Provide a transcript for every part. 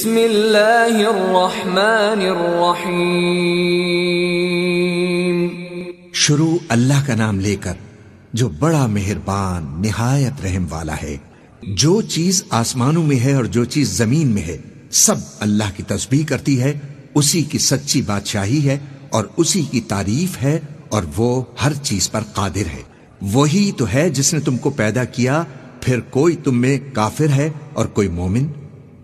بسم اللہ الرحمن الرحیم۔ شروع اللہ کا نام لے کر جو بڑا مہربان نہایت رحم والا ہے۔ جو چیز آسمانوں میں ہے اور جو چیز زمین میں ہے سب اللہ کی تسبیح کرتی ہے، اسی کی سچی بادشاہی ہے اور اسی کی تعریف ہے، اور وہ ہر چیز پر قادر ہے۔ وہی تو ہے جس نے تم کو پیدا کیا، پھر کوئی تم میں کافر ہے اور کوئی مومن،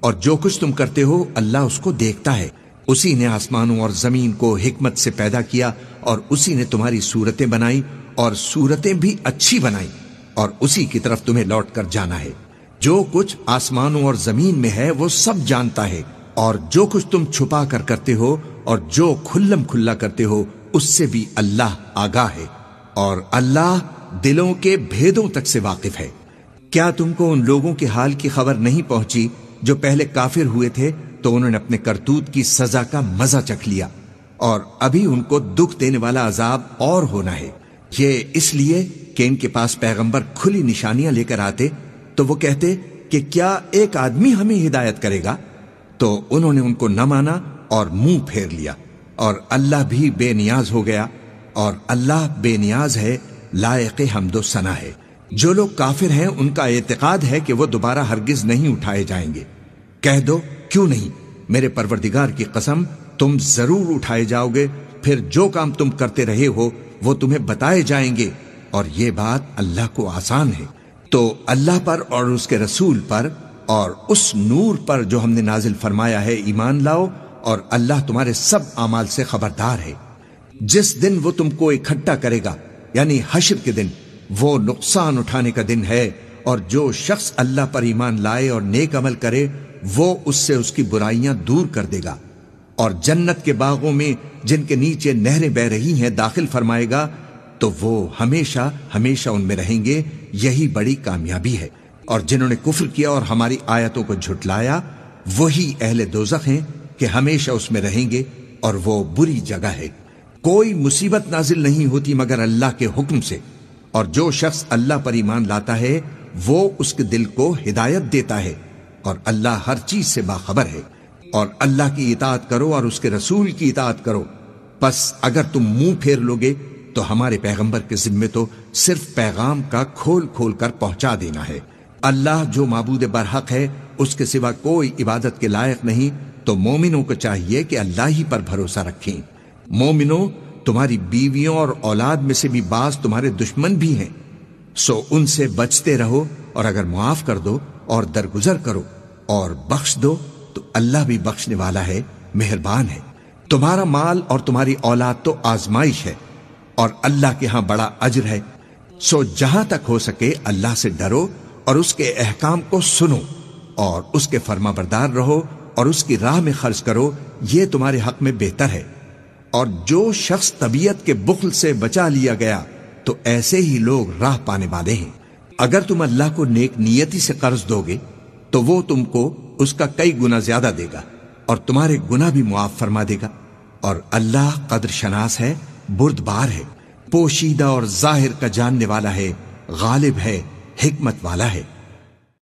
اور جو کچھ تم کرتے ہو اللہ اس کو دیکھتا ہے۔ اسی نے آسمانوں اور زمین کو حکمت سے پیدا کیا، اور اسی نے تمہاری صورتیں بنائی اور صورتیں بھی اچھی بنائی، اور اسی کی طرف تمہیں لوٹ کر جانا ہے۔ جو کچھ آسمانوں اور زمین میں ہے وہ سب جانتا ہے، اور جو کچھ تم چھپا کر کرتے ہو اور جو کھلم کھلا کرتے ہو اس سے بھی اللہ آگاہ ہے، اور اللہ دلوں کے بھیدوں تک سے واقف ہے۔ کیا تم کو ان لوگوں کے حال کی خبر نہیں پہنچی جو پہلے کافر ہوئے تھے تو انہوں نے اپنے کرتوت کی سزا کا مزہ چکھ لیا، اور ابھی ان کو دکھ دینے والا عذاب اور ہونا ہے۔ یہ اس لیے کہ ان کے پاس پیغمبر کھلی نشانیاں لے کر آتے تو وہ کہتے کہ کیا ایک آدمی ہمیں ہدایت کرے گا؟ تو انہوں نے ان کو نہ مانا اور منہ پھیر لیا، اور اللہ بھی بے نیاز ہو گیا، اور اللہ بے نیاز ہے، لائق حمد و ثنا ہے۔ جو لوگ کافر ہیں ان کا اعتقاد ہے کہ وہ دوبارہ ہرگز نہیں اٹھائے جائیں گے۔ کہہ دو کیوں نہیں، میرے پروردگار کی قسم تم ضرور اٹھائے جاؤ گے، پھر جو کام تم کرتے رہے ہو وہ تمہیں بتائے جائیں گے، اور یہ بات اللہ کو آسان ہے۔ تو اللہ پر اور اس کے رسول پر اور اس نور پر جو ہم نے نازل فرمایا ہے ایمان لاؤ، اور اللہ تمہارے سب اعمال سے خبردار ہے۔ جس دن وہ تم کو اکٹھا کرے گا یعنی حشر کے دن، وہ نقصان اٹھانے کا دن ہے، اور جو شخص اللہ پر ایمان لائے اور نیک عمل کرے وہ اس سے اس کی برائیاں دور کر دے گا، اور جنت کے باغوں میں جن کے نیچے نہریں بہ رہی ہیں داخل فرمائے گا، تو وہ ہمیشہ ہمیشہ ان میں رہیں گے۔ یہی بڑی کامیابی ہے۔ اور جنہوں نے کفر کیا اور ہماری آیتوں کو جھٹلایا وہی اہل دوزخ ہیں کہ ہمیشہ اس میں رہیں گے، اور وہ بری جگہ ہے۔ کوئی مصیبت نازل نہیں ہوتی مگر اللہ کے حکم سے، اور جو شخص اللہ پر ایمان لاتا ہے وہ اس کے دل کو ہدایت دیتا ہے، اور اللہ ہر چیز سے باخبر ہے۔ اور اللہ کی اطاعت کرو اور اس کے رسول کی اطاعت کرو، پس اگر تم منہ پھیر لوگے تو ہمارے پیغمبر کے ذمے تو صرف پیغام کا کھول کھول کر پہنچا دینا ہے۔ اللہ جو معبود برحق ہے اس کے سوا کوئی عبادت کے لائق نہیں، تو مومنوں کو چاہیے کہ اللہ ہی پر بھروسہ رکھیں۔ مومنوں، تمہاری بیویوں اور اولاد میں سے بھی بعض تمہارے دشمن بھی ہیں، سو ان سے بچتے رہو، اور اگر معاف کر دو اور درگزر کرو اور بخش دو تو اللہ بھی بخشنے والا ہے، مہربان ہے۔ تمہارا مال اور تمہاری اولاد تو آزمائش ہے، اور اللہ کے ہاں بڑا اجر ہے، سو جہاں تک ہو سکے اللہ سے ڈرو اور اس کے احکام کو سنو، اور اس کے فرما بردار رہو اور اس کی راہ میں خرچ کرو، یہ تمہارے حق میں بہتر ہے۔ اور جو شخص طبیعت کے بخل سے بچا لیا گیا تو ایسے ہی لوگ راہ پانے والے ہیں۔ اگر تم اللہ کو نیک نیتی سے قرض دو گے تو وہ تم کو اس کا کئی گنا زیادہ دے گا، اور تمہارے گناہ بھی معاف فرما دے گا، اور اللہ قدر شناس ہے، بردبار ہے، پوشیدہ اور ظاہر کا جاننے والا ہے، غالب ہے، حکمت والا ہے۔